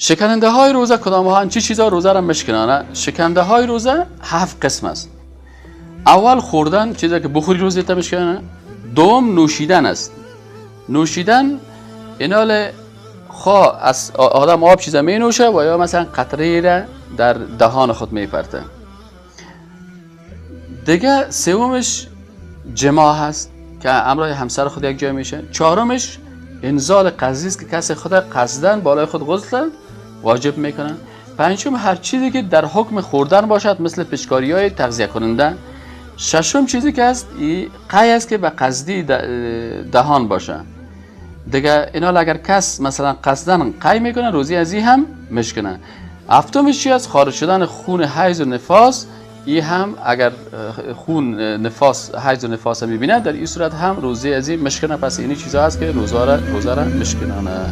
شکننده های روزه کدام ها؟ چی چیزا روزه را مشکنانه؟ شکننده های روزه 7 قسم است. اول خوردن، چیزی که بخوری روزه تا مشکنانه. دوم نوشیدن است. نوشیدن اینال خواه از آدم آب چیزا می نوشه و یا مثلا قطره را در دهان خود می پرته. دیگه سومش جماع هست که امرای همسر خود یک جای میشه. چهارمش انزال قضیه است که کسی خود قصدن بالای خود غسل واجب میکنن. پنجم هر چیزی که در حکم خوردن باشد مثل پیشکاری های تغذیه کننده. ششم چیزی که است قی است که به قصدی دهان باشه. دیگه اینا اگر کس مثلا قصدن قی میکنه روزی از این هم مشکنه. هفتمش چی است؟ خارج شدن خون حیض و نفاس. این هم اگر خون نفاس حیض و نفاس میبینه در این صورت هم روزی از این مشکنه. پس اینی چیزا هست که روزه را مشکنانه.